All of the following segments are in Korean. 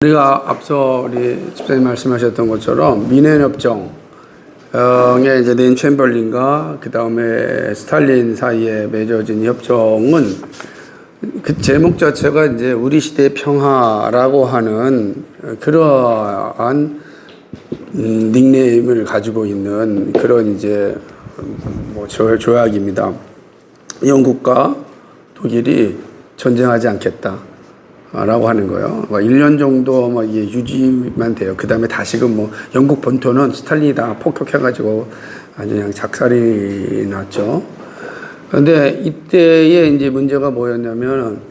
우리가 앞서 우리 집사님 말씀하셨던 것처럼 미네협정에 이제 낸 챔벌린과 그 다음에 스탈린 사이에 맺어진 협정은 그 제목 자체가 이제 우리 시대의 평화라고 하는 그러한 닉네임을 가지고 있는 그런 이제 뭐 조약입니다. 영국과 독일이 전쟁하지 않겠다. 라고 하는 거예요. 1년 정도 이게 유지만 돼요. 그 다음에 다시금 영국 본토는 스탈린이 다 폭격해가지고 아주 그냥 작살이 났죠. 그런데 이때의 이제 문제가 뭐였냐면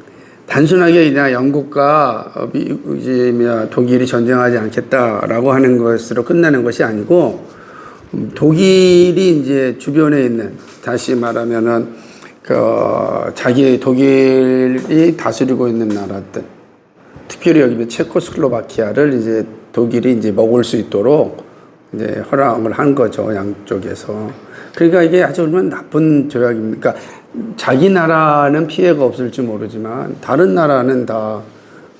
단순하게 그냥 영국과 독일이 전쟁하지 않겠다라고 하는 것으로 끝나는 것이 아니고 독일이 이제 주변에 있는 다시 말하면은 자기 독일이 다스리고 있는 나라들, 특별히 여기 체코슬로바키아를 이제 독일이 이제 먹을 수 있도록 이제 허락을 한 거죠, 양쪽에서. 그러니까 이게 아주 얼마나 나쁜 조약입니까? 자기 나라는 피해가 없을지 모르지만 다른 나라는 다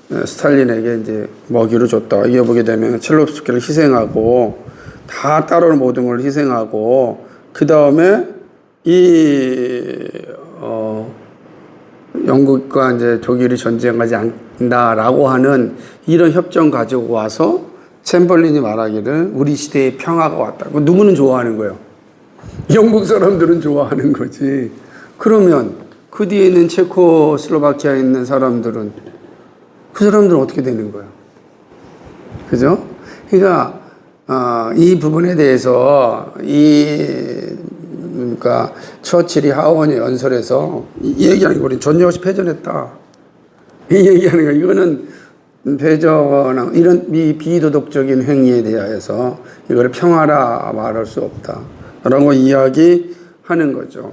스탈린에게 이제 먹이로 줬다. 이게 보게 되면 첼로브스키를 희생하고 다 따로 모든 걸 희생하고 그 다음에 영국과 이제 독일이 전쟁하지 않는다라고 하는 이런 협정 가지고 와서 챔벌린이 말하기를 우리 시대의 평화가 왔다. 누구는 좋아하는 거예요? 영국 사람들은 좋아하는 거지. 그러면 그 뒤에 있는 체코슬로바키아에 있는 사람들은 그 사람들은 어떻게 되는 거예요? 그죠? 그러니까 이 부분에 대해서 그러니까 처칠이 하원의 연설에서 이 얘기하는 거 우리 전쟁없이 패전했다. 이 얘기하는 거 이거는 패전이나 이런 비도덕적인 행위에 대하여서 이걸 평화라 말할 수 없다. 라고 이야기하는 거죠.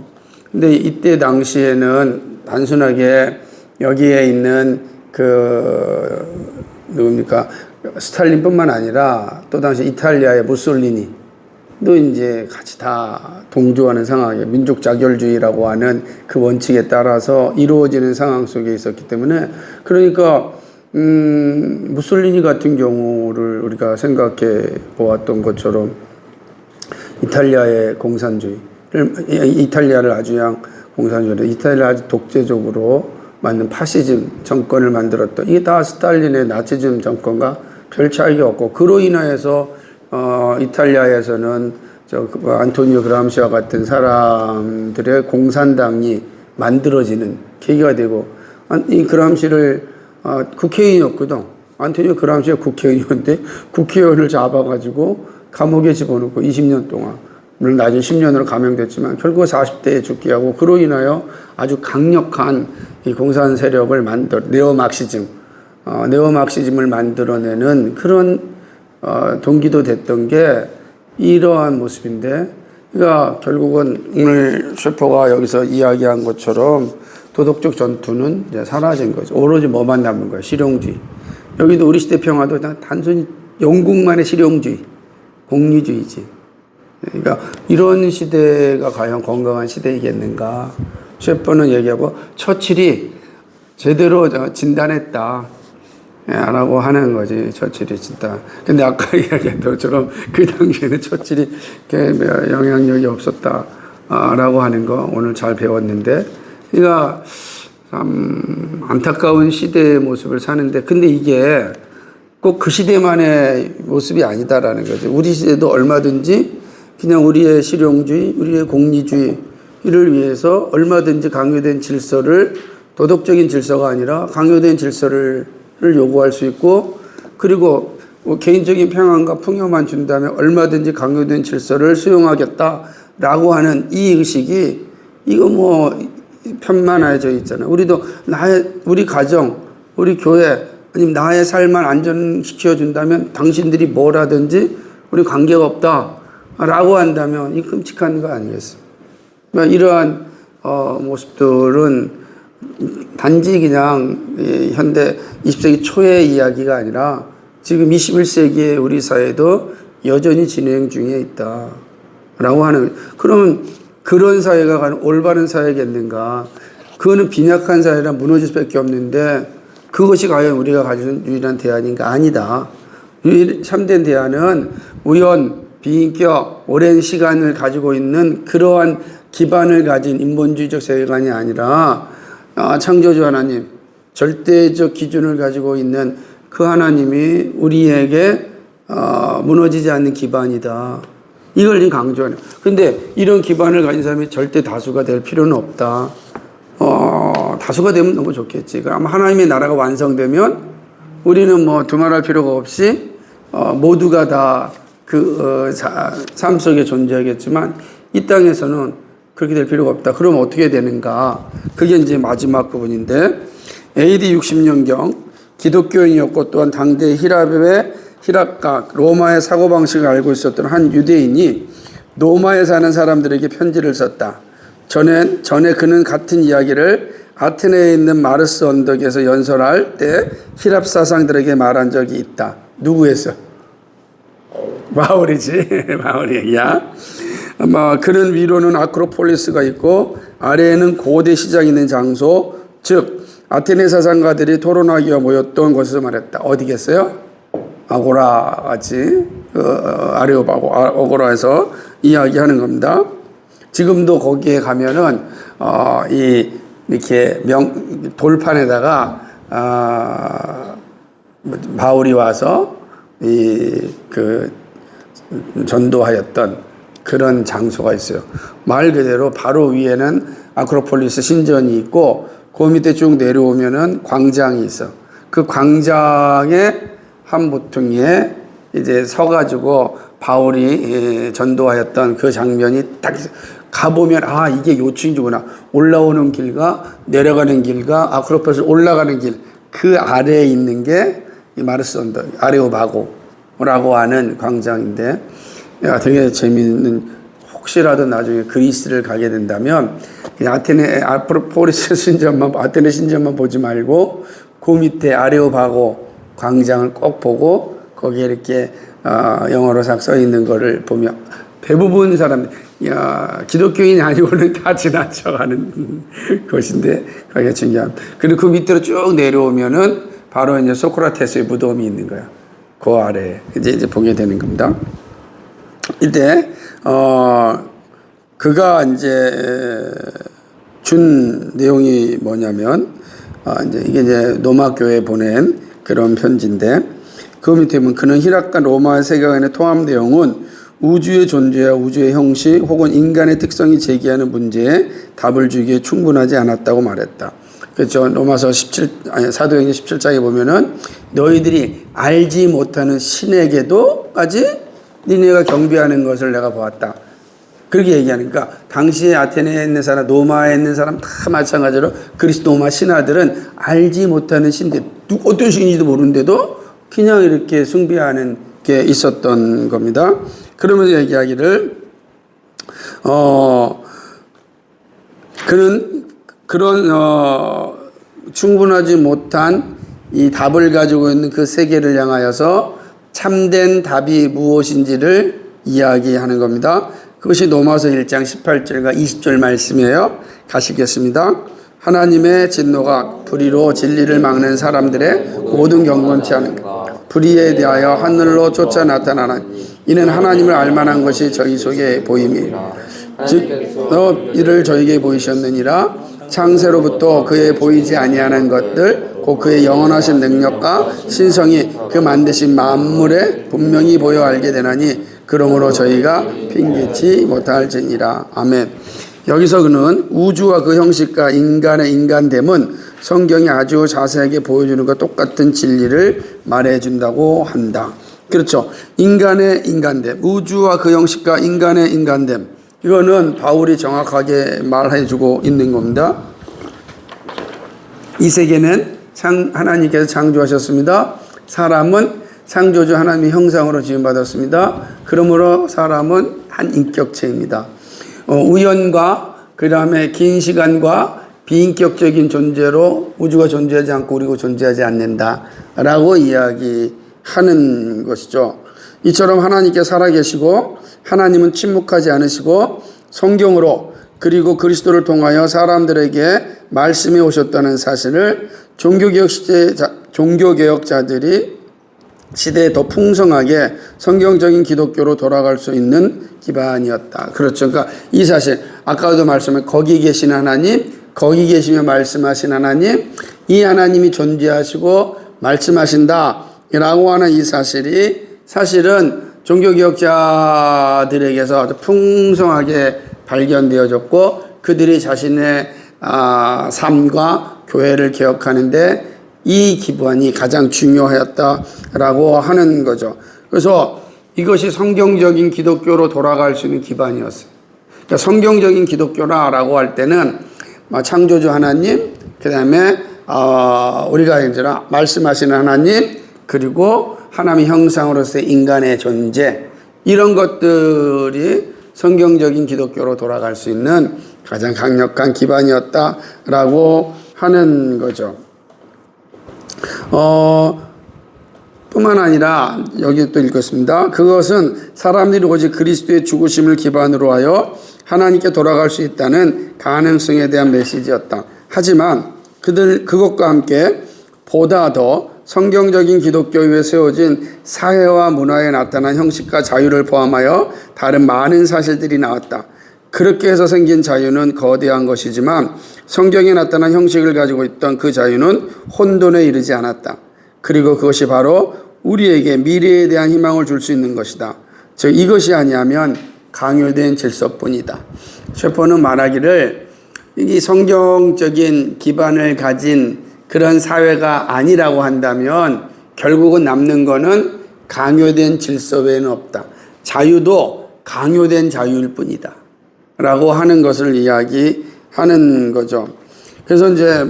근데 이때 당시에는 단순하게 여기에 있는 누굽니까? 스탈린뿐만 아니라 또 당시 이탈리아의 무솔리니 또 이제 같이 다 동조하는 상황이에요. 민족 자결주의라고 하는 그 원칙에 따라서 이루어지는 상황 속에 있었기 때문에 그러니까 무솔리니 같은 경우를 우리가 생각해 보았던 것처럼 이탈리아의 공산주의를 이탈리아를 아주 그냥 공산주의를 이탈리아 아주 독재적으로 만든 파시즘 정권을 만들었던 이게 다 스탈린의 나치즘 정권과 별 차이가 없고 그로 인하여서 이탈리아에서는 안토니오 그람시와 같은 사람들의 공산당이 만들어지는 계기가 되고 이 그람시를 국회의원이었거든. 안토니오 그람시가 국회의원인데 국회의원을 잡아가지고 감옥에 집어넣고 20년 동안 물론 나중에 10년으로 감형됐지만 결국 40대에 죽게 하고 그로 인하여 아주 강력한 이 공산 세력을 네오막시즘을 만들어내는 그런 동기도 됐던 게 이러한 모습인데, 그러니까 결국은 오늘 셰퍼가 여기서 이야기한 것처럼 도덕적 전투는 이제 사라진 거죠. 오로지 뭐만 남은 거예요? 실용주의. 여기도 우리 시대 평화도 단순히 영국만의 실용주의, 공리주의지. 그러니까 이런 시대가 과연 건강한 시대이겠는가? 셰퍼는 얘기하고 처칠이 제대로 진단했다. 라고 하는 거지, 처칠이 진짜. 근데 아까 이야기했던 것처럼 그 당시에는 처칠이 영향력이 없었다. 라고 하는 거 오늘 잘 배웠는데, 그러니까 참 안타까운 시대의 모습을 사는데, 근데 이게 꼭 그 시대만의 모습이 아니다라는 거죠. 우리 시대도 얼마든지 그냥 우리의 실용주의, 우리의 공리주의를 위해서 얼마든지 강요된 질서를 도덕적인 질서가 아니라 강요된 질서를 요구할 수 있고 그리고 개인적인 평안과 풍요만 준다면 얼마든지 강요된 질서를 수용하겠다라고 하는 이 의식이 이거 편만해져 있잖아요. 우리도 우리 가정, 우리 교회 아니면 나의 삶만 안전시켜 준다면 당신들이 뭘 하든지 우리 관계가 없다라고 한다면 이 끔찍한 거 아니겠습니까? 이러한 모습들은 단지 그냥 현대 20세기 초의 이야기가 아니라 지금 21세기의 우리 사회도 여전히 진행 중에 있다라고 하는. 그러면 그런 사회가 과연 올바른 사회겠는가? 그거는 빈약한 사회라 무너질 수밖에 없는데 그것이 과연 우리가 가진 유일한 대안인가? 아니다. 참된 대안은 우연, 비인격, 오랜 시간을 가지고 있는 그러한 기반을 가진 인본주의적 세계관이 아니라 창조주 하나님, 절대적 기준을 가지고 있는 그 하나님이 우리에게 무너지지 않는 기반이다. 이걸 지금 강조하는. 근데 이런 기반을 가진 사람이 절대 다수가 될 필요는 없다. 다수가 되면 너무 좋겠지. 그럼 하나님의 나라가 완성되면 우리는 뭐 두말할 필요가 없이 모두가 다 그 삶 속에 존재하겠지만 이 땅에서는 그렇게 될 필요가 없다. 그럼 어떻게 되는가? 그게 이제 마지막 부분인데 AD 60년경 기독교인이었고 또한 당대 히랍과 로마의 사고방식을 알고 있었던 한 유대인이 로마에 사는 사람들에게 편지를 썼다. 전에 그는 같은 이야기를 아테네에 있는 마르스 언덕에서 연설할 때 히랍 사상들에게 말한 적이 있다. 누구 했어? 바울이지. 바울 얘기야. 그는 위로는 아크로폴리스가 있고 아래에는 고대 시장이 있는 장소, 즉 아테네 사상가들이 토론하기 위해 모였던 곳에서 말했다. 어디겠어요? 아고라 같이 아레오바고 아고라에서 이야기하는 겁니다. 지금도 거기에 가면은 이렇게 돌판에다가 바울이 와서 전도하였던 그런 장소가 있어요. 말 그대로 바로 위에는 아크로폴리스 신전이 있고 그 밑에 쭉 내려오면은 광장이 있어. 그 광장의 한 모퉁이에 이제 서가지고 바울이 전도하였던 그 장면이 딱 가보면 이게 요충지구나. 올라오는 길과 내려가는 길과 아크로폴리스 올라가는 길 그 아래에 있는 게 이 마르스 언덕 아레오바고라고 하는 광장인데 되게 재미있는 혹시라도 나중에 그리스를 가게 된다면 아테네 아크로폴리스 아테네 신전만 보지 말고 그 밑에 아레오바고 광장을 꼭 보고 거기에 이렇게 영어로 싹 써 있는 거를 보면 대부분 사람들 기독교인이 아니고는 다 지나쳐가는 것인데 그게 중요합니다. 그리고 그 밑으로 쭉 내려오면은 바로 이제 소크라테스의 무덤이 있는 거야. 그 아래에 이제 보게 되는 겁니다. 이때 그가 이제 준 내용이 뭐냐면 이게 이제 로마 교회에 보낸 그런 편지인데 그 밑에 보면 그는 히랍과 로마의 세계관의 통합 내용은 우주의 존재와 우주의 형식 혹은 인간의 특성이 제기하는 문제에 답을 주기에 충분하지 않았다고 말했다. 그렇죠. 로마서 사도행전 17장에 보면은 너희들이 알지 못하는 신에게도까지 니네가 경배하는 것을 내가 보았다. 그렇게 얘기하니까 당시에 아테네에 있는 사람, 로마에 있는 사람 다 마찬가지로 그리스 로마 신하들은 알지 못하는 신들, 어떤 신인지도 모르는데도 그냥 이렇게 숭배하는 게 있었던 겁니다. 그러면서 얘기하기를 그는 그런 충분하지 못한 이 답을 가지고 있는 그 세계를 향하여서 참된 답이 무엇인지를 이야기하는 겁니다. 그것이 로마서 1장 18절과 20절 말씀이에요. 가시겠습니다. 하나님의 진노가 불의로 진리를 막는 사람들의 모든 경건치 않은 불의에 대하여 하늘로 쫓아 나타나는 이는 하나님을 알만한 것이 저희 속에 보임이 즉 이를 저에게 보이셨느니라. 창세로부터 그의 보이지 아니하는 것들 곧 그의 영원하신 능력과 신성이 그 만드신 만물에 분명히 보여 알게 되나니 그러므로 저희가 핑계치 못할지니라. 아멘. 여기서 그는 우주와 그 형식과 인간의 인간됨은 성경이 아주 자세하게 보여주는 것 똑같은 진리를 말해준다고 한다. 그렇죠. 인간의 인간됨, 우주와 그 형식과 인간의 인간됨, 이거는 바울이 정확하게 말해주고 있는 겁니다. 이 세계는 하나님께서 창조하셨습니다. 사람은 창조주 하나님의 형상으로 지음받았습니다. 그러므로 사람은 한 인격체입니다. 우연과 그 다음에 긴 시간과 비인격적인 존재로 우주가 존재하지 않고 우리가 존재하지 않는다라고 이야기하는 것이죠. 이처럼 하나님께 살아계시고 하나님은 침묵하지 않으시고 성경으로 그리고 그리스도를 통하여 사람들에게 말씀해 오셨다는 사실을 종교개혁 시대 종교개혁자들이 시대에 더 풍성하게 성경적인 기독교로 돌아갈 수 있는 기반이었다. 그렇죠. 그러니까 이 사실 아까도 말씀한 거기 계신 하나님, 거기 계시며 말씀하신 하나님, 이 하나님이 존재하시고 말씀하신다라고 하는 이 사실이 사실은 종교개혁자들에게서 아주 풍성하게 발견되어졌고 그들이 자신의 삶과 교회를 개혁하는데 이 기반이 가장 중요하였다라고 하는 거죠. 그래서 이것이 성경적인 기독교로 돌아갈 수 있는 기반이었어요. 그러니까 성경적인 기독교라고 할 때는 창조주 하나님, 그 다음에 우리가 이제 말씀하시는 하나님, 그리고 하나님의 형상으로서의 인간의 존재, 이런 것들이 성경적인 기독교로 돌아갈 수 있는 가장 강력한 기반이었다라고 하는 거죠. 뿐만 아니라 여기 또 읽었습니다. 그것은 사람들이 오직 그리스도의 죽으심을 기반으로 하여 하나님께 돌아갈 수 있다는 가능성에 대한 메시지였다. 하지만 그것과 함께 보다 더 성경적인 기독교에 세워진 사회와 문화에 나타난 형식과 자유를 포함하여 다른 많은 사실들이 나왔다. 그렇게 해서 생긴 자유는 거대한 것이지만 성경에 나타난 형식을 가지고 있던 그 자유는 혼돈에 이르지 않았다. 그리고 그것이 바로 우리에게 미래에 대한 희망을 줄 수 있는 것이다. 즉 이것이 아니하면 강요된 질서뿐이다. 셰퍼는 말하기를 이 성경적인 기반을 가진 그런 사회가 아니라고 한다면 결국은 남는 거는 강요된 질서 외에는 없다. 자유도 강요된 자유일 뿐이다. 라고 하는 것을 이야기하는 거죠. 그래서 이제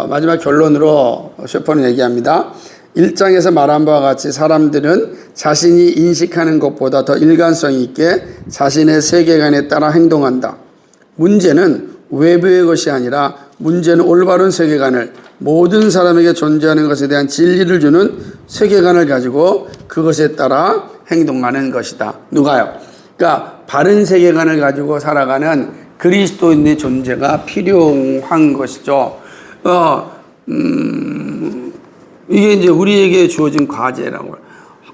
마지막 결론으로 셰퍼는 얘기합니다. 1장에서 말한 바와 같이 사람들은 자신이 인식하는 것보다 더 일관성 있게 자신의 세계관에 따라 행동한다. 문제는 외부의 것이 아니라 문제는 올바른 세계관을 모든 사람에게 존재하는 것에 대한 진리를 주는 세계관을 가지고 그것에 따라 행동하는 것이다. 누가요? 그러니까 바른 세계관을 가지고 살아가는 그리스도인의 존재가 필요한 것이죠. 이게 이제 우리에게 주어진 과제라고.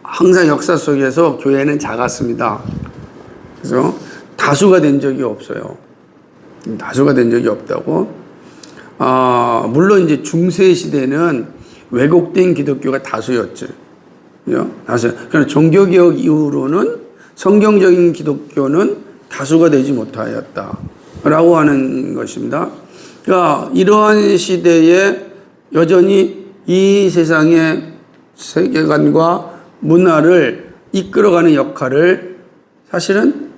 항상 역사 속에서 교회는 작았습니다. 그래서 다수가 된 적이 없어요. 다수가 된 적이 없다고. 물론 이제 중세 시대는 왜곡된 기독교가 다수였죠. 다수. 그러나 종교개혁 이후로는 성경적인 기독교는 다수가 되지 못하였다라고 하는 것입니다. 그러니까 이러한 시대에 여전히 이 세상의 세계관과 문화를 이끌어가는 역할을 사실은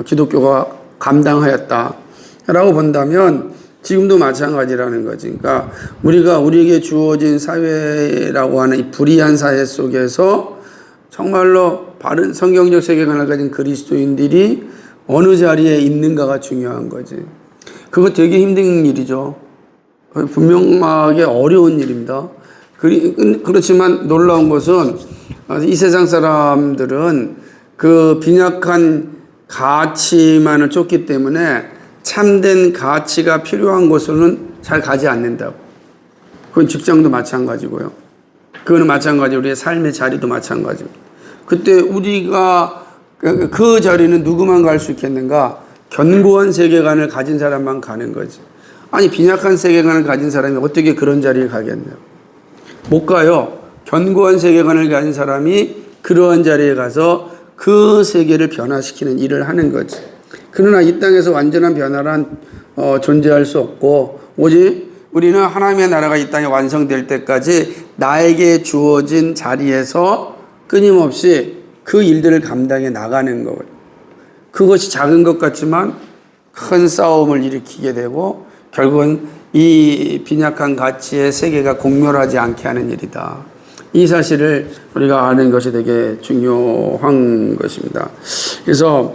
기독교가 감당하였다라고 본다면 지금도 마찬가지라는 거지. 그러니까 우리에게 주어진 사회라고 하는 이 불의한 사회 속에서 정말로 바른 성경적 세계관을 가진 그리스도인들이 어느 자리에 있는가가 중요한 거지. 그거 되게 힘든 일이죠. 분명하게 어려운 일입니다. 그렇지만 놀라운 것은 이 세상 사람들은 그 빈약한 가치만을 쫓기 때문에 참된 가치가 필요한 곳으로는 잘 가지 않는다고. 그건 직장도 마찬가지고요. 그거는 마찬가지로 우리의 삶의 자리도 마찬가지고. 그때 우리가 그 자리는 누구만 갈 수 있겠는가? 견고한 세계관을 가진 사람만 가는 거지. 아니 빈약한 세계관을 가진 사람이 어떻게 그런 자리에 가겠냐고. 못 가요. 견고한 세계관을 가진 사람이 그러한 자리에 가서 그 세계를 변화시키는 일을 하는 거지. 그러나 이 땅에서 완전한 변화란 존재할 수 없고 오직 우리는 하나님의 나라가 이 땅에 완성될 때까지 나에게 주어진 자리에서 끊임없이 그 일들을 감당해 나가는 거예요. 그것이 작은 것 같지만 큰 싸움을 일으키게 되고 결국은 이 빈약한 가치의 세계가 공멸하지 않게 하는 일이다. 이 사실을 우리가 아는 것이 되게 중요한 것입니다. 그래서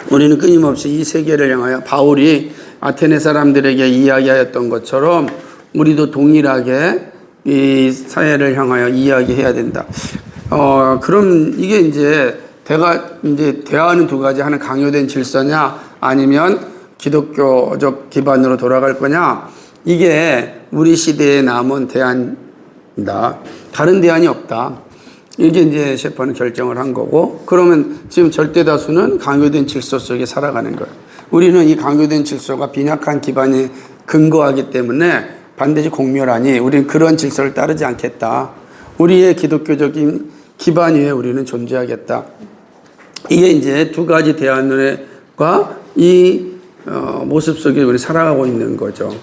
우리는 끊임없이 이 세계를 향하여 바울이 아테네 사람들에게 이야기하였던 것처럼 우리도 동일하게 이 사회를 향하여 이야기해야 된다. 그럼 이게 이제 대화하는 두 가지, 하나는 강요된 질서냐 아니면 기독교적 기반으로 돌아갈 거냐, 이게 우리 시대에 남은 다른 대안이 없다. 이게 이제 셰퍼는 결정을 한 거고, 그러면 지금 절대 다수는 강요된 질서 속에 살아가는 거예요. 우리는 이 강요된 질서가 빈약한 기반에 근거하기 때문에 반드시 공멸하니 우리는 그런 질서를 따르지 않겠다. 우리의 기독교적인 기반 위에 우리는 존재하겠다. 이게 이제 두 가지 대안과 이 모습 속에 우리 살아가고 있는 거죠.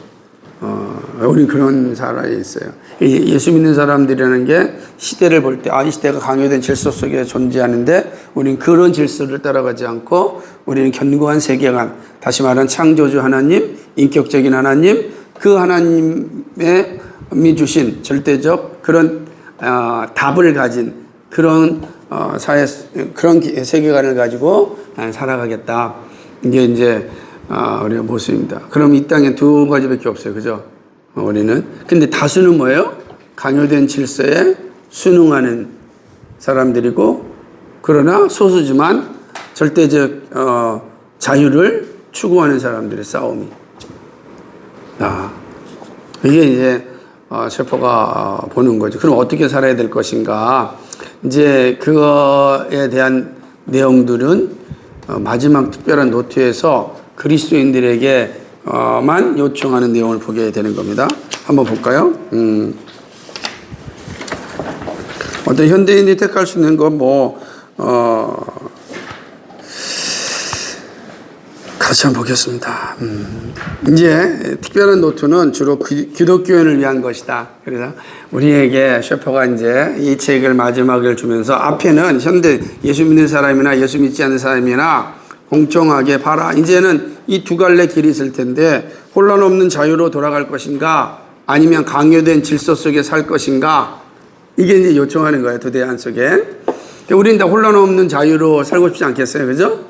우리 그런 사람이 있어요. 예수 믿는 사람들이라는 게 시대를 볼 때, 이 시대가 강요된 질서 속에 존재하는데, 우리는 그런 질서를 따라가지 않고, 우리는 견고한 세계관, 다시 말하는 창조주 하나님, 인격적인 하나님, 그 하나님이 주신 절대적 그런 답을 가진 그런 그런 세계관을 가지고 살아가겠다. 이게 이제 우리의 모습입니다. 그럼 이 땅에 두 가지밖에 없어요. 그죠? 우리는. 근데 다수는 뭐예요? 강요된 질서에 순응하는 사람들이고, 그러나 소수지만 절대적 자유를 추구하는 사람들의 싸움이. 이게 이제 셰퍼가 보는 거죠. 그럼 어떻게 살아야 될 것인가? 이제 그거에 대한 내용들은 마지막 특별한 노트에서 그리스도인들에게만 요청하는 내용을 보게 되는 겁니다. 한번 볼까요? 어떤 현대인이 택할 수 있는 건 같이 한번 보겠습니다. 이제 특별한 노트는 주로 기독교인을 위한 것이다. 그래서 우리에게 셰퍼가 이제 이 책을 마지막을 주면서 앞에는 현대 예수 믿는 사람이나 예수 믿지 않는 사람이나 공평하게 봐라. 이제는 이 두 갈래 길이 있을 텐데, 혼란 없는 자유로 돌아갈 것인가, 아니면 강요된 질서 속에 살 것인가, 이게 이제 요청하는 거예요. 두 대안 속에. 우리는 다 혼란 없는 자유로 살고 싶지 않겠어요? 그죠?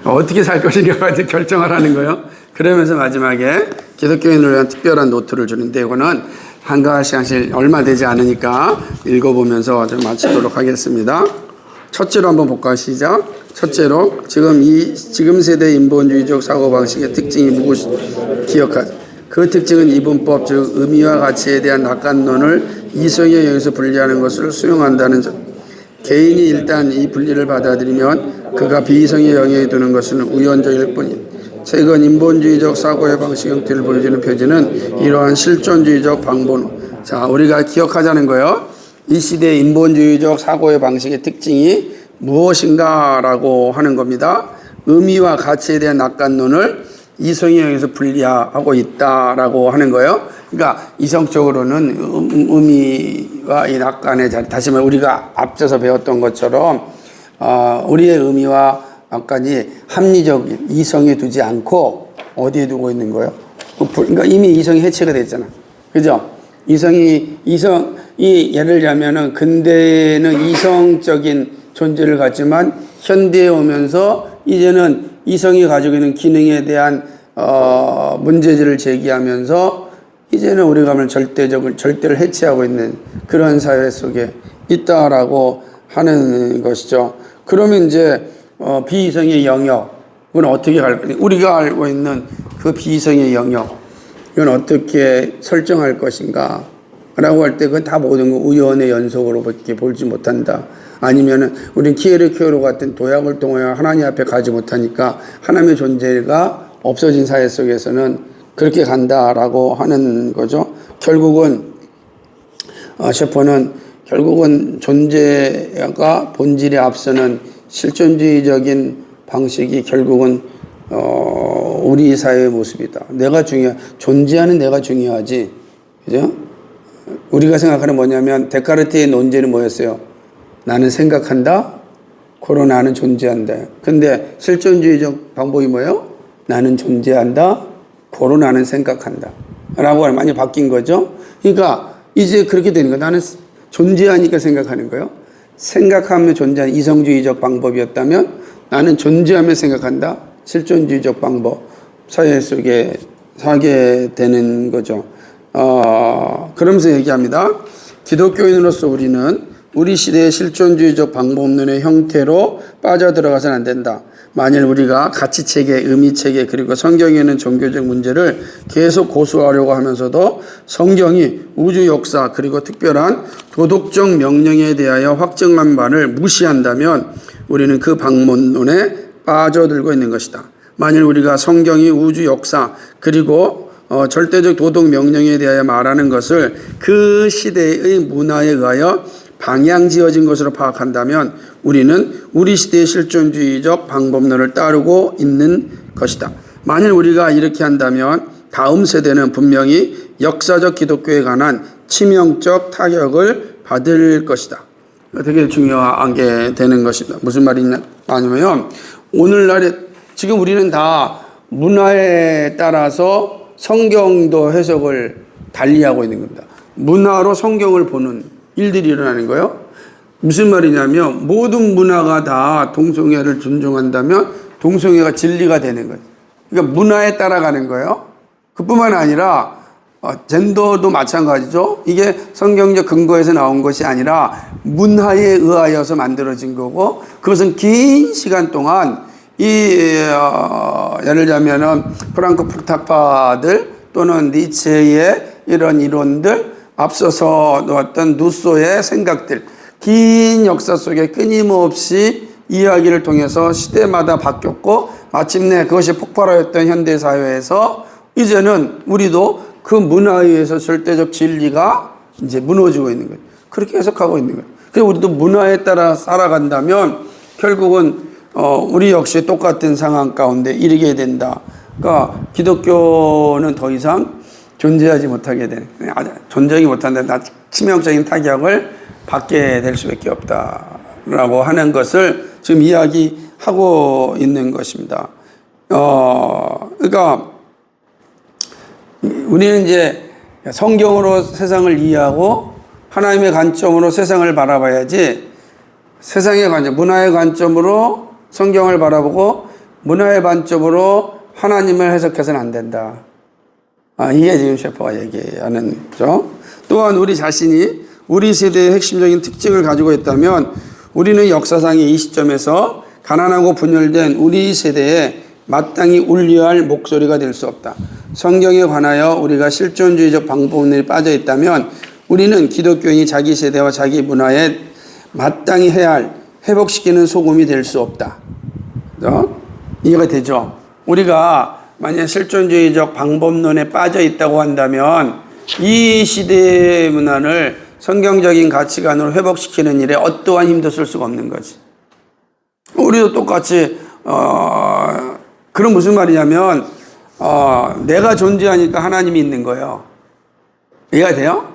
어떻게 살 것인가 결정하라는 거예요. 그러면서 마지막에 기독교인을 위한 특별한 노트를 주는데, 이거는 한가 시간씩 얼마 되지 않으니까 읽어보면서 좀 마치도록 하겠습니다. 첫째로 한번 볼까요? 시작. 첫째로, 지금 세대 인본주의적 사고방식의 특징이 무엇이 기억하자. 그 특징은 이분법, 즉 의미와 가치에 대한 낙관론을 이성에 의해서 분리하는 것을 수용한다는 점. 개인이 일단 이 분리를 받아들이면 그가 비이성의 영역에 두는 것은 우연적일 뿐임. 최근 인본주의적 사고의 방식 형태를 보여주는 표지는 이러한 실존주의적 방법. 자, 우리가 기억하자는 거예요. 이 시대의 인본주의적 사고의 방식의 특징이 무엇인가라고 하는 겁니다. 의미와 가치에 대한 낙관론을 이성에 의해서 분리하고 있다라고 하는 거예요. 그러니까 이성적으로는 의미와 이 낙관의 자리, 다시 말해 우리가 앞서서 배웠던 것처럼 우리의 의미와 낙관이 합리적인 이성에 두지 않고 어디에 두고 있는 거예요? 그러니까 이미 이성이 해체가 됐잖아. 그죠? 이성이 예를 들자면은 근대에는 이성적인 존재를 갖지만 현대에 오면서 이제는 이성이 가지고 있는 기능에 대한 문제들을 제기하면서 이제는 우리가 하면 절대를 해체하고 있는 그런 사회 속에 있다라고 하는 것이죠. 그러면 이제 비이성의 영역은 어떻게 갈 거냐? 우리가 알고 있는 그 비이성의 영역, 이건 어떻게 설정할 것인가? 라고 할 때 그건 다 모든 거 우연의 연속으로밖에 보지 못한다. 아니면은 우리는 키에르케오르 같은 도약을 통하여 하나님 앞에 가지 못하니까 하나님의 존재가 없어진 사회 속에서는 그렇게 간다라고 하는 거죠. 결국은 셰퍼는 결국은 존재가 본질에 앞서는 실존주의적인 방식이 결국은 우리 사회의 모습이다. 존재하는 내가 중요하지. 그죠? 우리가 생각하는 뭐냐면 데카르트의 논제는 뭐였어요? 나는 생각한다. 고로 나는 존재한다. 근데 실존주의적 방법이 뭐예요? 나는 존재한다. 고로 나는 생각한다. 라고 많이 바뀐 거죠. 그러니까 이제 그렇게 되는 거예요. 나는 존재하니까 생각하는 거예요. 생각하며 존재하는 이성주의적 방법이었다면 나는 존재하며 생각한다. 실존주의적 방법. 사회 속에 살게 되는 거죠. 그러면서 얘기합니다. 기독교인으로서 우리는 우리 시대의 실존주의적 방법론의 형태로 빠져들어가서는 안 된다. 만일 우리가 가치체계, 의미체계 그리고 성경에 있는 종교적 문제를 계속 고수하려고 하면서도 성경이 우주 역사 그리고 특별한 도덕적 명령에 대하여 확정한 바를 무시한다면 우리는 그 방문론에 빠져들고 있는 것이다. 만일 우리가 성경이 우주 역사 그리고 절대적 도덕 명령에 대하여 말하는 것을 그 시대의 문화에 의하여 방향지어진 것으로 파악한다면 우리는 우리 시대의 실존주의적 방법론을 따르고 있는 것이다. 만일 우리가 이렇게 한다면 다음 세대는 분명히 역사적 기독교에 관한 치명적 타격을 받을 것이다. 되게 중요한 게 되는 것입니다. 무슨 말이냐면 오늘날에 지금 우리는 다 문화에 따라서 성경도 해석을 달리하고 있는 겁니다. 문화로 성경을 보는 일들이 일어나는 거예요. 무슨 말이냐면 모든 문화가 다 동성애를 존중한다면 동성애가 진리가 되는 거예요. 그러니까 문화에 따라가는 거예요. 그뿐만 아니라 젠더도 마찬가지죠. 이게 성경적 근거에서 나온 것이 아니라 문화에 의하여서 만들어진 거고 그것은 긴 시간 동안 예를 들자면은 프랑크푸르트파들 또는 니체의 이런 이론들 앞서서 놓았던 루소의 생각들 긴 역사 속에 끊임없이 이야기를 통해서 시대마다 바뀌었고 마침내 그것이 폭발하였던 현대사회에서 이제는 우리도 그 문화에 의해서 절대적 진리가 이제 무너지고 있는 거예요. 그렇게 해석하고 있는 거예요. 그래서 우리도 문화에 따라 살아간다면 결국은 우리 역시 똑같은 상황 가운데 이르게 된다. 그러니까 기독교는 더 이상 존재하지 못하게 되는, 존재하지 못한다. 치명적인 타격을 받게 될 수밖에 없다라고 하는 것을 지금 이야기하고 있는 것입니다. 그러니까 우리는 이제 성경으로 세상을 이해하고 하나님의 관점으로 세상을 바라봐야지 세상의 관점, 문화의 관점으로 성경을 바라보고 문화의 관점으로 하나님을 해석해서는 안 된다. 이게 지금 셰퍼가 얘기하는 거죠. 또한 우리 자신이 우리 세대의 핵심적인 특징을 가지고 있다면 우리는 역사상의 이 시점에서 가난하고 분열된 우리 세대에 마땅히 울려야 할 목소리가 될 수 없다. 성경에 관하여 우리가 실존주의적 방법론에 빠져 있다면 우리는 기독교인이 자기 세대와 자기 문화에 마땅히 해야 할 회복시키는 소금이 될 수 없다. 이해가 되죠? 우리가 만약 실존주의적 방법론에 빠져 있다고 한다면 이 시대의 문화를 성경적인 가치관으로 회복시키는 일에 어떠한 힘도 쓸 수가 없는 거지. 우리도 똑같이 그럼 무슨 말이냐면 내가 존재하니까 하나님이 있는 거예요. 이해가 돼요?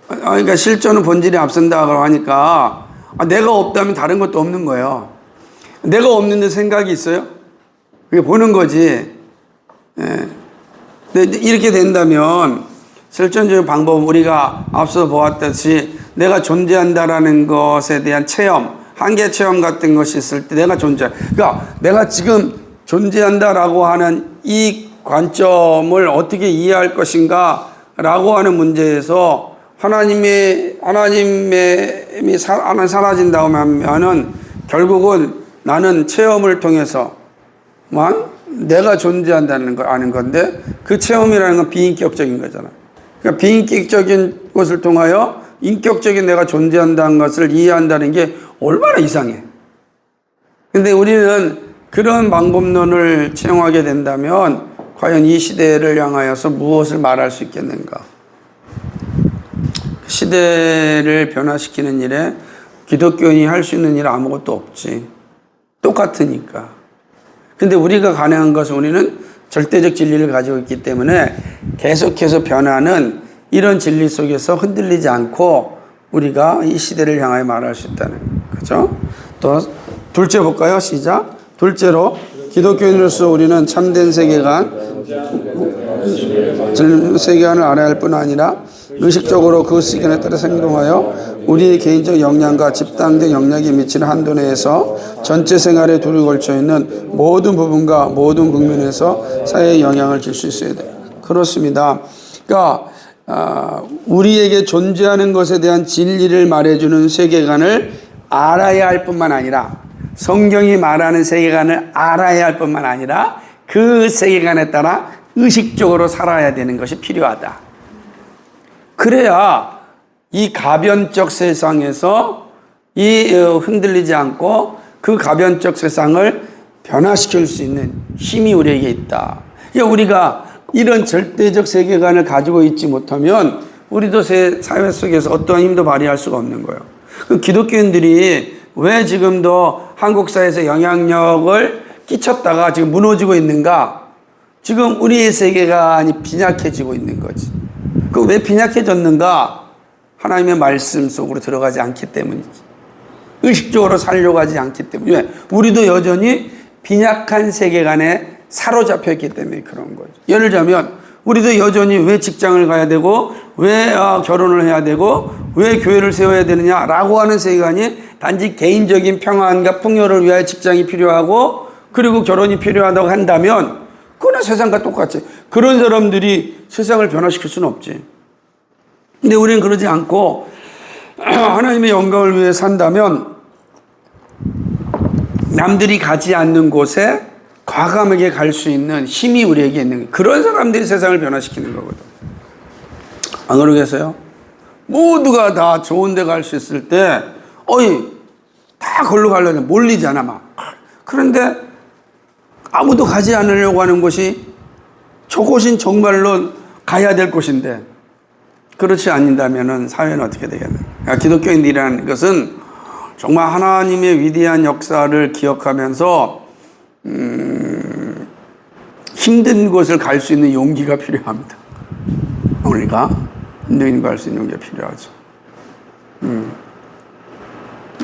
그러니까 실존은 본질에 앞선다고 하니까 내가 없다면 다른 것도 없는 거예요. 내가 없는데 생각이 있어요? 그게 보는 거지. 근데 이렇게 된다면 실존적인 방법 우리가 앞서 보았듯이 내가 존재한다라는 것에 대한 체험, 한계 체험 같은 것이 있을 때 내가 존재. 그러니까 내가 지금 존재한다라고 하는 이 관점을 어떻게 이해할 것인가라고 하는 문제에서 하나님이 사라진다고 하면은 결국은 나는 체험을 통해서만 내가 존재한다는 걸 아는 건데 그 체험이라는 건 비인격적인 거잖아. 그러니까 비인격적인 것을 통하여 인격적인 내가 존재한다는 것을 이해한다는 게 얼마나 이상해. 근데 우리는 그런 방법론을 채용하게 된다면 과연 이 시대를 향하여서 무엇을 말할 수 있겠는가? 시대를 변화시키는 일에 기독교인이 할 수 있는 일 아무것도 없지. 똑같으니까. 근데 우리가 가능한 것은 우리는 절대적 진리를 가지고 있기 때문에 계속해서 변하는 이런 진리 속에서 흔들리지 않고 우리가 이 시대를 향하여 말할 수 있다는 거죠. 또 둘째 볼까요? 시작. 둘째로 기독교인으로서 우리는 참된 세계관을 알아야 할 뿐 아니라 의식적으로 그 세계관에 따라 행동하여 우리의 개인적 역량과 집단적 역량이 미치는 한도 내에서 전체 생활에 둘이 걸쳐 있는 모든 부분과 모든 국면에서 사회에 영향을 줄 수 있어야 돼요. 그렇습니다. 그러니까 우리에게 존재하는 것에 대한 진리를 말해주는 세계관을 알아야 할 뿐만 아니라 성경이 말하는 세계관을 알아야 할 뿐만 아니라 그 세계관에 따라 의식적으로 살아야 되는 것이 필요하다. 그래야 이 가변적 세상에서 흔들리지 않고 그 가변적 세상을 변화시킬 수 있는 힘이 우리에게 있다. 그러니까 우리가 이런 절대적 세계관을 가지고 있지 못하면 우리도 사회 속에서 어떠한 힘도 발휘할 수가 없는 거예요. 그 기독교인들이 왜 지금도 한국 사회에서 영향력을 끼쳤다가 지금 무너지고 있는가? 지금 우리의 세계관이 빈약해지고 있는 거지. 그 왜 빈약해졌는가? 하나님의 말씀 속으로 들어가지 않기 때문이지. 의식적으로 살려고 하지 않기 때문에. 왜? 우리도 여전히 빈약한 세계관에 사로잡혀 있기 때문에 그런 거죠. 예를 들자면 우리도 여전히 왜 직장을 가야 되고 왜 결혼을 해야 되고 왜 교회를 세워야 되느냐라고 하는 세계관이 단지 개인적인 평안과 풍요를 위하여 직장이 필요하고 그리고 결혼이 필요하다고 한다면 그거는 세상과 똑같지. 그런 사람들이 세상을 변화시킬 수는 없지. 근데 우리는 그러지 않고 하나님의 영광을 위해 산다면 남들이 가지 않는 곳에 과감하게 갈 수 있는 힘이 우리에게 있는 거예요. 그런 사람들이 세상을 변화시키는 거거든. 안 그러겠어요? 모두가 다 좋은 데 갈 수 있을 때 다 걸로 가려면 몰리잖아 막. 그런데 아무도 가지 않으려고 하는 곳이 저곳은 정말로 가야 될 곳인데 그렇지 않는다면 사회는 어떻게 되겠나. 그러니까 기독교인들이라는 것은 정말 하나님의 위대한 역사를 기억하면서 힘든 곳을 갈 수 있는 용기가 필요합니다. 우리가 힘든 곳을 갈 수 있는 용기가 필요하죠.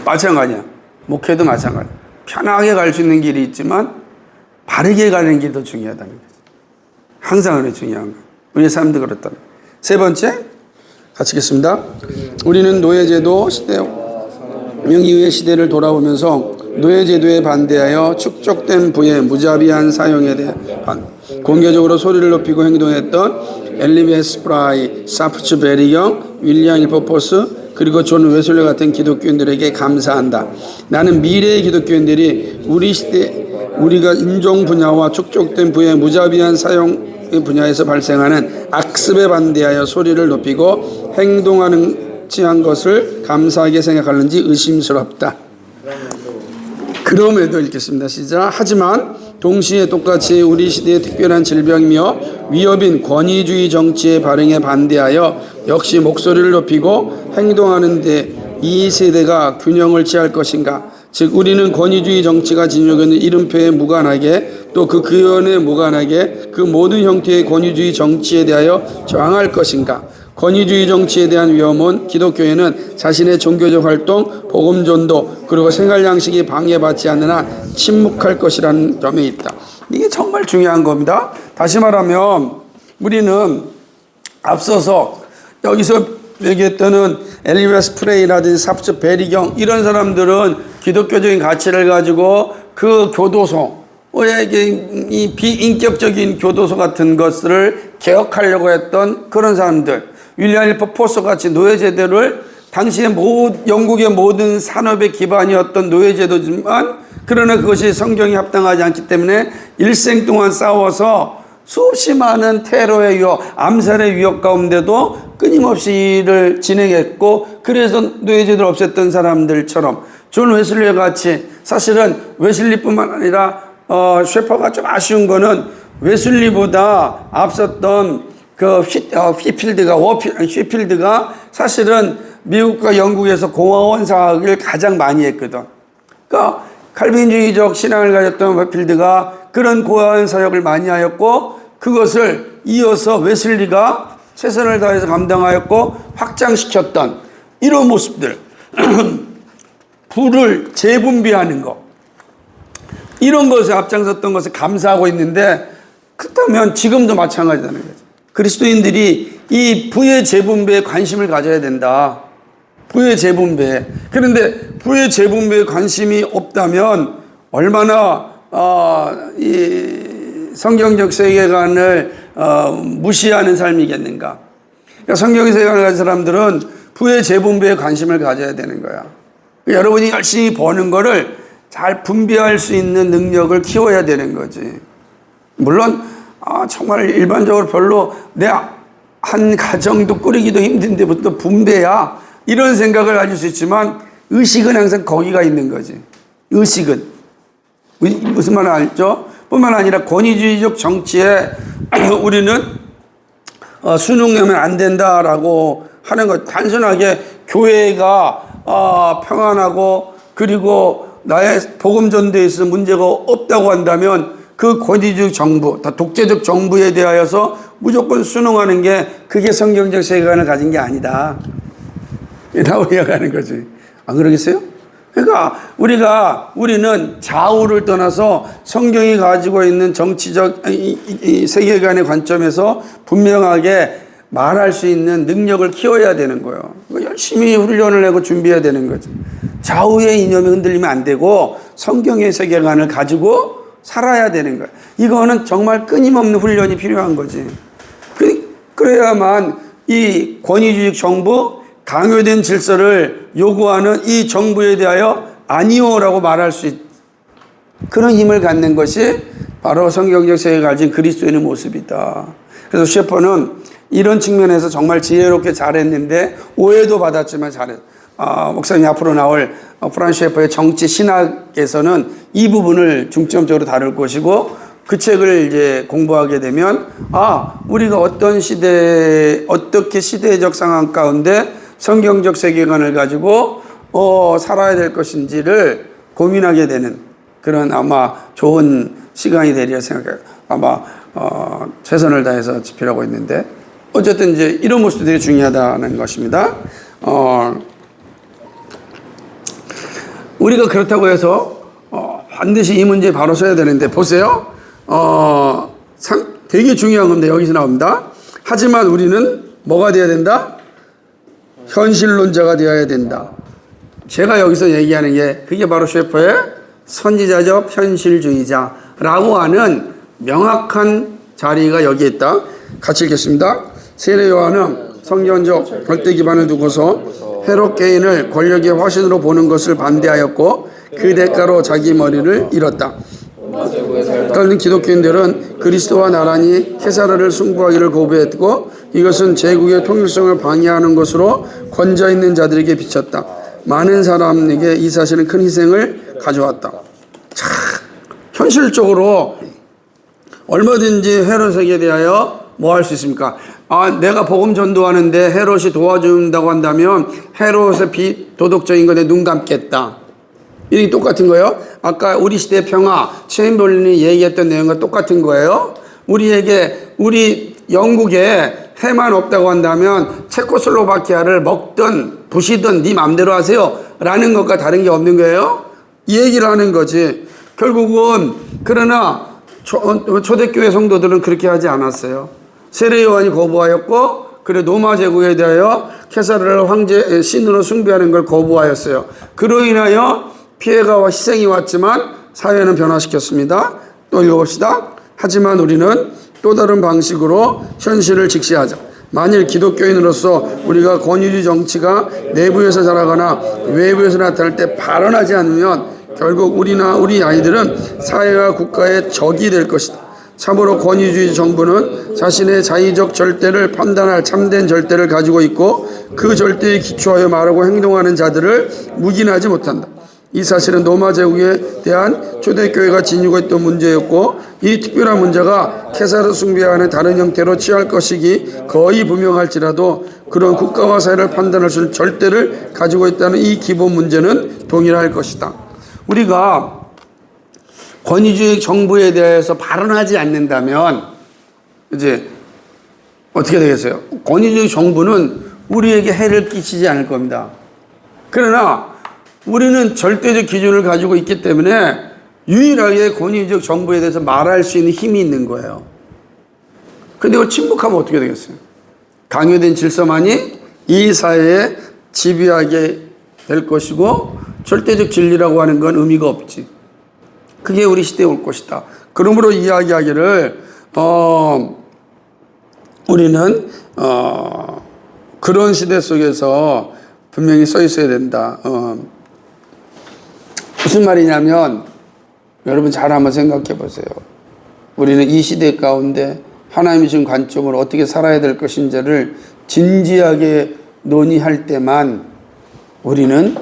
마찬가지야. 목회도 마찬가지야. 편하게 갈 수 있는 길이 있지만 바르게 가는 길이 더 중요하다는 거죠. 항상 그래 중요한 거예요. 우리의 삶도 그렇다는 거예요. 세 번째, 같이 읽겠습니다. 우리는 노예제도 시대 명의의 시대를 돌아오면서 노예제도에 반대하여 축적된 부의 무자비한 사용에 대한 공개적으로 소리를 높이고 행동했던 엘리베스 프라이, 사프츠 베리경, 윌리엄 일버포스 그리고 존 웨슬리 같은 기독교인들에게 감사한다. 나는 미래의 기독교인들이 우리 시대 우리가 인종 분야와 축적된 부의 무자비한 사용 분야에서 발생하는 악습에 반대하여 소리를 높이고 행동하는 지한 것을 감사하게 생각하는지 의심스럽다. 그럼에도 읽겠습니다. 시작. 하지만 동시에 똑같이 우리 시대의 특별한 질병이며 위협인 권위주의 정치의 발행에 반대하여 역시 목소리를 높이고 행동하는데 이 세대가 균형을 취할 것인가? 즉 우리는 권위주의 정치가 진영하는 이름표에 무관하게 또 그 근원에 무관하게 그 모든 형태의 권위주의 정치에 대하여 저항할 것인가? 권위주의 정치에 대한 위험은 기독교회는 자신의 종교적 활동, 복음전도 그리고 생활 양식이 방해받지 않는 한 침묵할 것이라는 점에 있다. 이게 정말 중요한 겁니다. 다시 말하면 우리는 앞서서 여기서 얘기했던 엘리베스 프레이라든지 사프츠 베리경 이런 사람들은 기독교적인 가치를 가지고 그 교도소 이 비인격적인 교도소 같은 것을 개혁하려고 했던 그런 사람들 윌리엄 일버포스 같이 노예제도를 당시에 영국의 모든 산업의 기반이었던 노예제도지만 그러나 그것이 성경에 합당하지 않기 때문에 일생 동안 싸워서 수없이 많은 테러의 위협, 암살의 위협 가운데도 끊임없이 일을 진행했고 그래서 노예제도를 없앴던 사람들처럼 존 웨슬리 같이 사실은 웨슬리뿐만 아니라 셰퍼가 좀 아쉬운 거는 웨슬리보다 앞섰던 그 휘필드가 사실은 미국과 영국에서 공화원 사학을 가장 많이 했거든. 그러니까 칼빈주의적 신앙을 가졌던 휘필드가 그런 공화원 사역을 많이 하였고 그것을 이어서 웨슬리가 최선을 다해서 감당하였고 확장시켰던 이런 모습들 부를 재분배하는 것 이런 것에 앞장섰던 것을 감사하고 있는데 그렇다면 지금도 마찬가지라는 거죠. 그리스도인들이 이 부의 재분배에 관심을 가져야 된다. 부의 재분배. 그런데 부의 재분배에 관심이 없다면 얼마나 이 성경적 세계관을 무시하는 삶이겠는가. 그러니까 성경의 세계관을 가진 사람들은 부의 재분배에 관심을 가져야 되는 거야. 여러분이 열심히 버는 거를 잘 분배할 수 있는 능력을 키워야 되는 거지. 물론 정말 일반적으로 별로 내 한 가정도 꾸리기도 힘든데 부터 분배야 이런 생각을 가질 수 있지만 의식은 항상 거기가 있는 거지. 의식은 무슨 말 알죠? 뿐만 아니라 권위주의적 정치에 우리는 순응하면 안 된다라고 하는 것. 단순하게 교회가 평안하고 그리고 나의 복음 전도에 있어 문제가 없다고 한다면 그 권위주의 정부, 독재적 정부에 대하여서 무조건 순응하는 게 그게 성경적 세계관을 가진 게 아니다. 라고 이야기하는 거지. 안 그러겠어요? 그러니까 우리는 좌우를 떠나서 성경이 가지고 있는 정치적 이 세계관의 관점에서 분명하게 말할 수 있는 능력을 키워야 되는 거예요. 열심히 훈련을 하고 준비해야 되는 거죠. 좌우의 이념이 흔들리면 안 되고 성경의 세계관을 가지고 살아야 되는 거예요. 이거는 정말 끊임없는 훈련이 필요한 거지. 그래야만 이 권위주의 정부, 강요된 질서를 요구하는 이 정부에 대하여 아니오라고 말할 수 있는 그런 힘을 갖는 것이 바로 성경적 세계가 가진 그리스도인의 모습이다. 그래서 셰퍼는 이런 측면에서 정말 지혜롭게 잘했는데 오해도 받았지만 잘했어요. 목사님이 앞으로 나올 프란스 셰퍼의 정치 신학에서는 이 부분을 중점적으로 다룰 것이고 그 책을 이제 공부하게 되면 우리가 어떤 시대에 어떻게 시대적 상황 가운데 성경적 세계관을 가지고 살아야 될 것인지를 고민하게 되는 그런 아마 좋은 시간이 되리라 생각해요. 아마 최선을 다해서 집필하고 있는데 어쨌든 이제 이런 모습도 되게 중요하다는 것입니다. 우리가 그렇다고 해서 반드시 이 문제 바로 써야 되는데 보세요. 되게 중요한 건데 여기서 나옵니다. 하지만 우리는 뭐가 되어야 된다? 현실론자가 되어야 된다. 제가 여기서 얘기하는 게 그게 바로 셰퍼의 선지자적 현실주의자라고 하는 명확한 자리가 여기에 있다. 같이 읽겠습니다. 세례 요한은 성경적 절대 기반을 두고서 헤롯 개인을 권력의 화신으로 보는 것을 반대하였고 그 대가로 자기 머리를 잃었다. 그런 기독교인들은 그리스도와 나란히 케사르를 숭배하기를 거부했고 이것은 제국의 통일성을 방해하는 것으로 권좌 있는 자들에게 비쳤다. 많은 사람에게 이 사실은 큰 희생을 가져왔다. 자, 현실적으로 얼마든지 헤롯에게 대하여 뭐 할 수 있습니까? 내가 복음 전도하는데 헤롯이 도와준다고 한다면 헤롯의 비도덕적인 것에 눈 감겠다. 이게 똑같은 거예요. 아까 우리 시대 평화, 체인벌린이 얘기했던 내용과 똑같은 거예요. 우리 영국에 해만 없다고 한다면 체코슬로바키아를 먹든 부시든 네 맘대로 하세요 라는 것과 다른 게 없는 거예요. 이 얘기를 하는 거지. 결국은 그러나 초대교회 성도들은 그렇게 하지 않았어요. 세례 요한이 거부하였고 그래 로마 제국에 대하여 케사르를 황제 신으로 숭배하는 걸 거부하였어요. 그로 인하여 피해가 희생이 왔지만 사회는 변화시켰습니다. 또 읽어봅시다. 하지만 우리는 또 다른 방식으로 현실을 직시하자. 만일 기독교인으로서 우리가 권위주의 정치가 내부에서 자라거나 외부에서 나타날 때 발언하지 않으면 결국 우리나 우리 아이들은 사회와 국가의 적이 될 것이다. 참으로 권위주의 정부는 자신의 자의적 절대를 판단할 참된 절대를 가지고 있고 그 절대에 기초하여 말하고 행동하는 자들을 묵인하지 못한다. 이 사실은 로마 제국에 대한 초대교회가 지니고 있던 문제였고 이 특별한 문제가 케사르 숭배와는 다른 형태로 취할 것이기 거의 분명할지라도 그런 국가와 사회를 판단할 수 있는 절대를 가지고 있다는 이 기본 문제는 동일할 것이다. 우리가 권위주의 정부에 대해서 발언하지 않는다면 이제 어떻게 되겠어요? 권위주의 정부는 우리에게 해를 끼치지 않을 겁니다. 그러나 우리는 절대적 기준을 가지고 있기 때문에 유일하게 권위적 정부에 대해서 말할 수 있는 힘이 있는 거예요. 근데 이걸 침묵하면 어떻게 되겠어요? 강요된 질서만이 이 사회에 지배하게 될 것이고 절대적 진리라고 하는 건 의미가 없지. 그게 우리 시대에 올 것이다. 그러므로 이야기하기를 우리는 그런 시대 속에서 분명히 써 있어야 된다. 무슨 말이냐면 여러분 잘 한번 생각해 보세요. 우리는 이 시대 가운데 하나님이 준 관점으로 어떻게 살아야 될 것인지를 진지하게 논의할 때만 우리는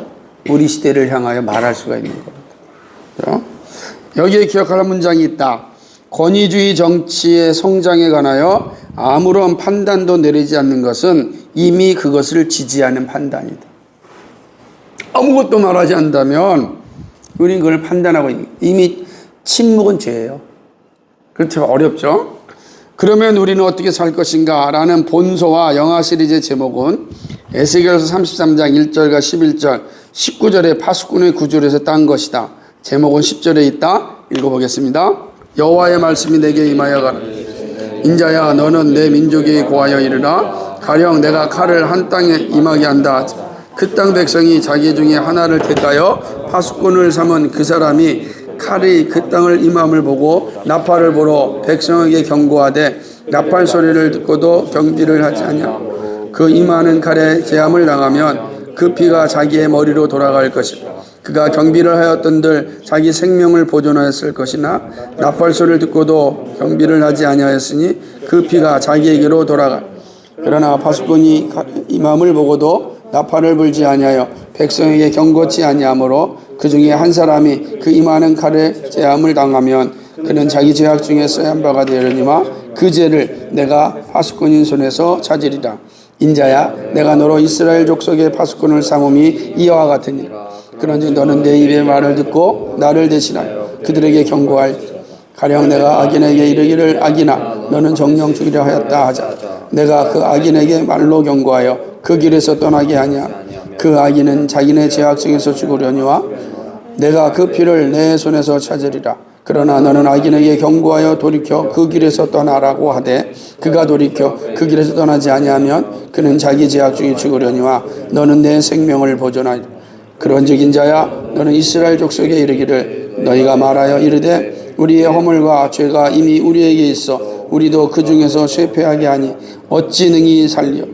우리 시대를 향하여 말할 수가 있는 겁니다. 여기에 기억할 문장이 있다. 권위주의 정치의 성장에 관하여 아무런 판단도 내리지 않는 것은 이미 그것을 지지하는 판단이다. 아무것도 말하지 않는다면 우리는 그걸 판단하고 있는 거예요. 이미 침묵은 죄예요. 그렇죠? 어렵죠? 그러면 우리는 어떻게 살 것인가? 라는 본소와 영화 시리즈의 제목은 에스겔서 33장 1절과 11절 19절의 파수꾼의 구절에서 딴 것이다. 제목은 10절에 있다. 읽어보겠습니다. 여호와의 말씀이 내게 임하여 가라. 인자야, 너는 내 민족이 고하여 이르라. 가령 내가 칼을 한 땅에 임하게 한다. 그 땅 백성이 자기 중에 하나를 택하여 파수꾼을 삼은 그 사람이 칼이 그 땅을 임함을 보고 나팔을 보러 백성에게 경고하되 나팔 소리를 듣고도 경비를 하지 않냐. 그 임하는 칼에 제함을 당하면 그 피가 자기의 머리로 돌아갈 것이다. 그가 경비를 하였던들 자기 생명을 보존하였을 것이나 나팔 소리를 듣고도 경비를 하지 아니하였으니 그 피가 자기에게로 돌아가. 그러나 파수꾼이 임함을 보고도 나팔을 불지 아니하여 백성에게 경고치 아니하므로 그 중에 한 사람이 그 임하는 칼에 제함을 당하면 그는 자기 죄악 중에 써한 바가 되려니와 그 죄를 내가 파수꾼인 손에서 찾으리라. 인자야, 내가 너로 이스라엘 족속의 파수꾼을 삼음이 이와 같으니 그런즉 너는 내 입의 말을 듣고 나를 대신하여 그들에게 경고할지라. 가령 내가 악인에게 이르기를 악인아 너는 정령 죽이려 하였다 하자. 내가 그 악인에게 말로 경고하여 그 길에서 떠나게 하냐. 그 악인은 자기네 죄악 중에서 죽으려니와 내가 그 피를 내 손에서 찾으리라. 그러나 너는 악인에게 경고하여 돌이켜 그 길에서 떠나라고 하되 그가 돌이켜 그 길에서 떠나지 아니하면 그는 자기 죄악 중에 죽으려니와 너는 내 생명을 보존하리라. 그런즉 인자야 너는 이스라엘 족속에 이르기를 너희가 말하여 이르되 우리의 허물과 죄가 이미 우리에게 있어 우리도 그 중에서 쇠폐하게 하니 어찌 능히 살리오.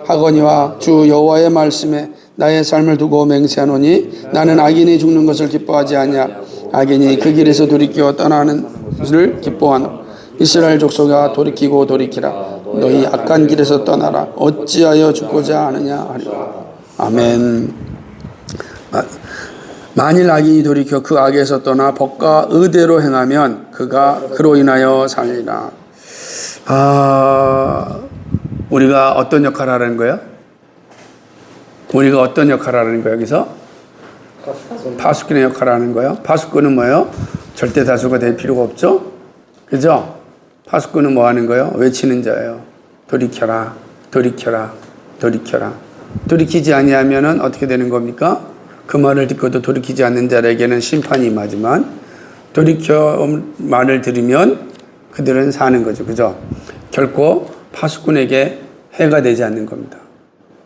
하거니와 주 여호와의 말씀에 나의 삶을 두고 맹세하노니 나는 악인이 죽는 것을 기뻐하지 아니하. 악인이 그 길에서 돌이켜 떠나는 것을 기뻐하노. 이스라엘 족속아 돌이키고 돌이키라. 너희 악한 길에서 떠나라. 어찌하여 죽고자 하느냐 하리라. 아멘. 만일 악인이 돌이켜 그 악에서 떠나 법과 의대로 행하면 그가 그로 인하여 살리라. 우리가 어떤 역할을 하는 거예요? 우리가 어떤 역할을 하는 거예요? 여기서? 파수꾼의 역할을 하는 거예요. 파수꾼은 뭐예요? 절대 다수가 될 필요가 없죠? 그죠? 파수꾼은 뭐 하는 거예요? 외치는 자예요. 돌이켜라, 돌이켜라, 돌이켜라. 돌이키지 아니하면은 어떻게 되는 겁니까? 그 말을 듣고도 돌이키지 않는 자에게는 심판이 임하지만 돌이켜 말을 들으면 그들은 사는 거죠. 그죠? 결코 파수꾼에게 해가 되지 않는 겁니다.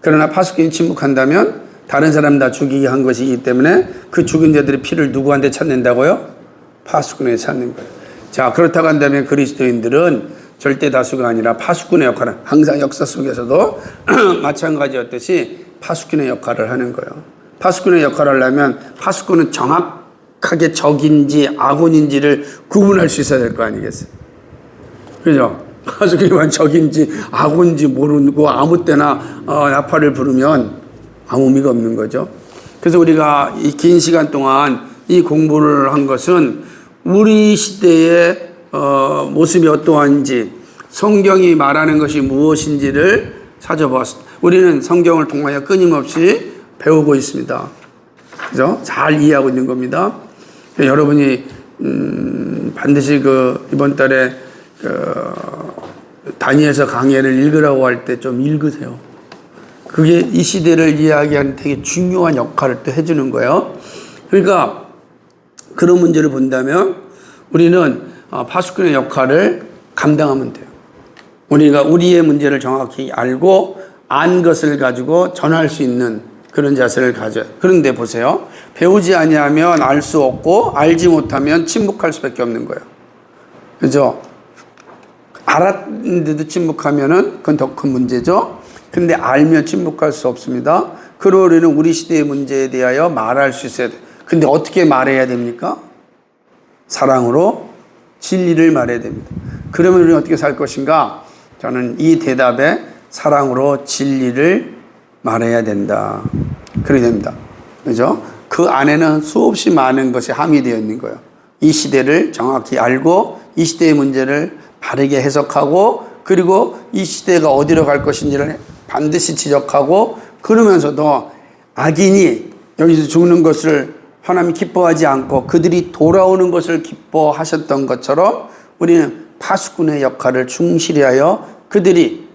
그러나 파수꾼이 침묵한다면 다른 사람 다 죽이게 한 것이기 때문에 그 죽은 자들의 피를 누구한테 찾는다고요? 파수꾼에게 찾는 거예요. 자, 그렇다고 한다면 그리스도인들은 절대 다수가 아니라 파수꾼의 역할을 항상 역사 속에서도 마찬가지였듯이 파수꾼의 역할을 하는 거예요. 파수꾼의 역할을 하려면 파수꾼은 정확하게 적인지 아군인지를 구분할 수 있어야 될 거 아니겠어요? 그죠? 파수꾼이 적인지 아군인지 모르고 아무 때나 나팔을 부르면 아무 의미가 없는 거죠. 그래서 우리가 이 긴 시간 동안 이 공부를 한 것은 우리 시대의 모습이 어떠한지 성경이 말하는 것이 무엇인지를 찾아보았습니다. 우리는 성경을 통하여 끊임없이 배우고 있습니다. 그죠? 잘 이해하고 있는 겁니다. 여러분이 반드시 이번 달에 다니엘서 강해를 읽으라고 할 때 좀 읽으세요. 그게 이 시대를 이해하기에는 되게 중요한 역할을 또 해주는 거예요. 그러니까 그런 문제를 본다면 우리는 파수꾼의 역할을 감당하면 돼요. 우리가 우리의 문제를 정확히 알고 안 것을 가지고 전할 수 있는 그런 자세를 가져요. 그런데 보세요. 배우지 아니하면 알 수 없고 알지 못하면 침묵할 수밖에 없는 거예요. 그죠? 알았는데도 침묵하면은 그건 더 큰 문제죠. 근데 알면 침묵할 수 없습니다. 그러므로 우리는 우리 시대의 문제에 대하여 말할 수 있어야 돼. 근데 어떻게 말해야 됩니까? 사랑으로 진리를 말해야 됩니다. 그러면 우리는 어떻게 살 것인가? 저는 이 대답에 사랑으로 진리를 말해야 된다. 그래야 됩니다. 그죠? 그 안에는 수없이 많은 것이 함유되어 있는 거예요. 이 시대를 정확히 알고 이 시대의 문제를 바르게 해석하고 그리고 이 시대가 어디로 갈 것인지를 반드시 지적하고 그러면서도 악인이 여기서 죽는 것을 하나님이 기뻐하지 않고 그들이 돌아오는 것을 기뻐하셨던 것처럼 우리는 파수꾼의 역할을 충실히 하여 그들이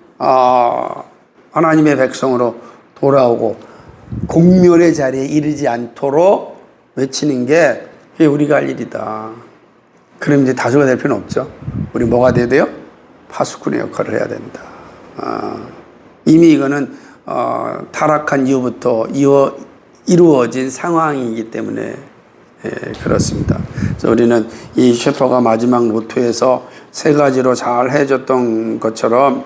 하나님의 백성으로 돌아오고 공멸의 자리에 이르지 않도록 외치는 게 우리가 할 일이다. 그럼 이제 다수가 될 필요는 없죠. 우리 뭐가 돼야 돼요? 파수꾼의 역할을 해야 된다. 이미 이거는 타락한 이후부터 이루어진 상황이기 때문에 그렇습니다. 그래서 우리는 이 셰퍼가 마지막 노트에서 세 가지로 잘 해줬던 것처럼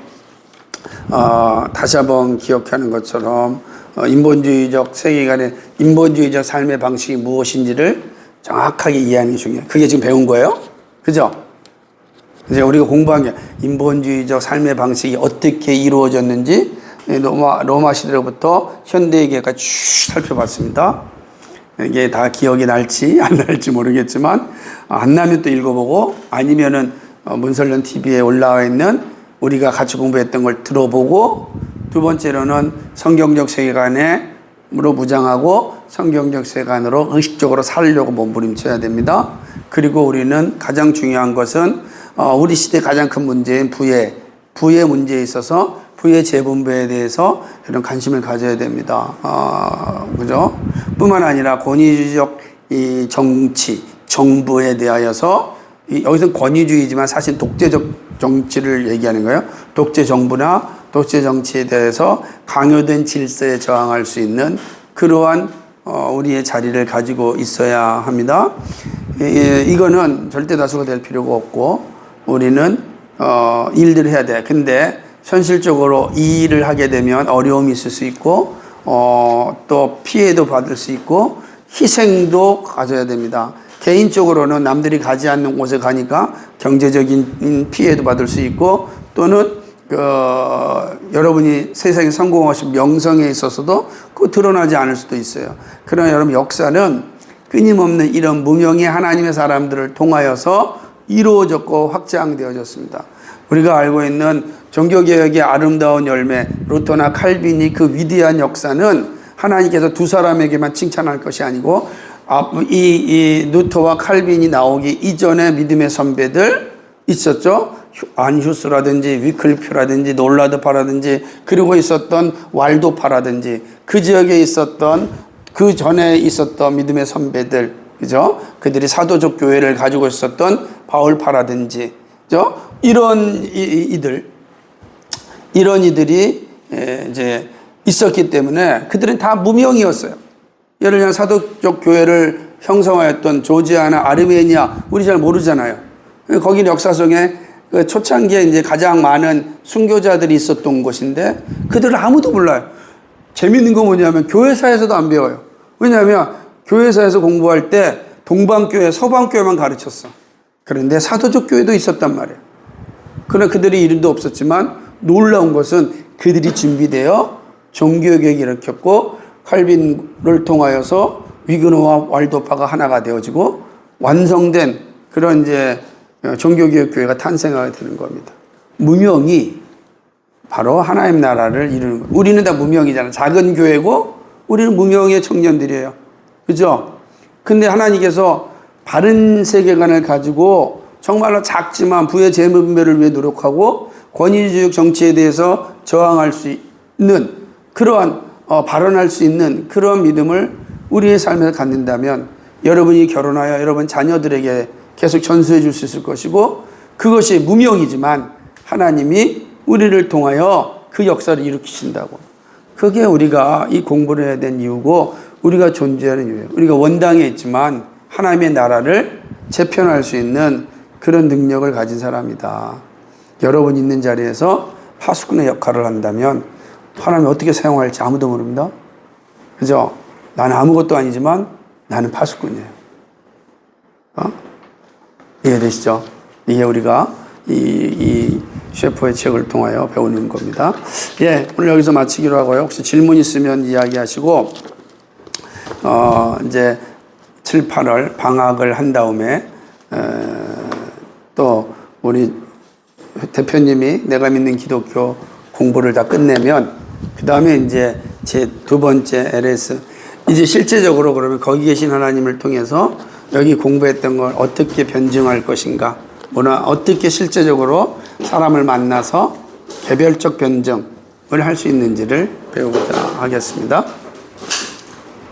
다시 한번 기억하는 것처럼 인본주의적 세계관의 인본주의적 삶의 방식이 무엇인지를 정확하게 이해하는 게 중요해요. 그게 지금 배운 거예요. 그죠? 이제 우리가 공부한 게 인본주의적 삶의 방식이 어떻게 이루어졌는지 로마 시대로부터 현대계가 쭉 살펴봤습니다. 이게 다 기억이 날지 안 날지 모르겠지만 안 나면 또 읽어보고 아니면은 문설련 TV에 올라와 있는 우리가 같이 공부했던 걸 들어보고 두 번째로는 성경적 세계관으로 무장하고 성경적 세계관으로 의식적으로 살려고 몸부림쳐야 됩니다. 그리고 우리는 가장 중요한 것은 우리 시대 가장 큰 문제인 부의 문제에 있어서 부의 재분배에 대해서 이런 관심을 가져야 됩니다. 그죠? 뿐만 아니라 권위주의적 이 정치, 정부에 대하여서 여기서는 권위주의지만 사실 독재적 정치를 얘기하는 거예요. 독재 정부나 독재 정치에 대해서 강요된 질서에 저항할 수 있는 그러한 우리의 자리를 가지고 있어야 합니다. 이거는 절대 다수가 될 필요가 없고 우리는 일들을 해야 돼. 근데 현실적으로 이 일을 하게 되면 어려움이 있을 수 있고 또 피해도 받을 수 있고 희생도 가져야 됩니다. 개인적으로는 남들이 가지 않는 곳에 가니까 경제적인 피해도 받을 수 있고 또는 여러분이 세상에 성공하신 명성에 있어서도 그거 드러나지 않을 수도 있어요. 그러나 여러분 역사는 끊임없는 이런 무명의 하나님의 사람들을 통하여서 이루어졌고 확장되어졌습니다. 우리가 알고 있는 종교개혁의 아름다운 열매 루터나 칼빈이 그 위대한 역사는 하나님께서 두 사람에게만 칭찬할 것이 아니고 이 루터와 칼빈이 나오기 이전에 믿음의 선배들 있었죠. 안휴스라든지 위클리프라든지 놀라드파라든지 그리고 있었던 왈도파라든지 그 지역에 있었던 그 전에 있었던 믿음의 선배들 그죠? 그들이 사도적 교회를 가지고 있었던 바울파라든지 그죠? 이런 이들이 이제 있었기 때문에 그들은 다 무명이었어요. 예를 들면 사도적 교회를 형성하였던 조지아나 아르메니아 우리 잘 모르잖아요. 거기는 역사 속에 그 초창기에 이제 가장 많은 순교자들이 있었던 곳인데 그들을 아무도 몰라요. 재밌는 건 뭐냐면 교회사에서도 안 배워요. 왜냐하면 교회사에서 공부할 때 동방교회, 서방교회만 가르쳤어. 그런데 사도적 교회도 있었단 말이에요. 그러나 그들의 이름도 없었지만 놀라운 것은 그들이 준비되어 종교개혁을 일으켰고 칼빈을 통하여서 위그너와 왈도파가 하나가 되어지고 완성된 그런 이제 종교개혁 교회가 탄생하게 되는 겁니다. 무명이 바로 하나님 나라를 이루는 거예요. 우리는 다 무명이잖아요. 작은 교회고 우리는 무명의 청년들이에요. 그죠? 근데 하나님께서 바른 세계관을 가지고 정말로 작지만 부의 재분배를 위해 노력하고 권위주의적 정치에 대해서 저항할 수 있는 그러한 발언할 수 있는 그런 믿음을 우리의 삶에서 갖는다면 여러분이 결혼하여 여러분 자녀들에게 계속 전수해 줄 수 있을 것이고 그것이 무명이지만 하나님이 우리를 통하여 그 역사를 일으키신다고. 그게 우리가 이 공부를 해야 된 이유고 우리가 존재하는 이유예요. 우리가 원당에 있지만 하나님의 나라를 재편할 수 있는 그런 능력을 가진 사람이다. 여러분 있는 자리에서 파수꾼의 역할을 한다면 하나님이 어떻게 사용할지 아무도 모릅니다. 그죠? 나는 아무것도 아니지만 나는 파수꾼이에요. 이해되시죠? 이게 우리가 이 셰퍼의 책을 통하여 배우는 겁니다. 예, 오늘 여기서 마치기로 하고요. 혹시 질문 있으면 이야기하시고, 이제 7, 8월 방학을 한 다음에, 또 우리 대표님이 내가 믿는 기독교 공부를 다 끝내면, 그 다음에 이제 제 두 번째 LS, 이제 실제적으로 그러면 거기 계신 하나님을 통해서 여기 공부했던 걸 어떻게 변증할 것인가, 어떻게 실제적으로 사람을 만나서 개별적 변증을 할 수 있는지를 배우고자 하겠습니다.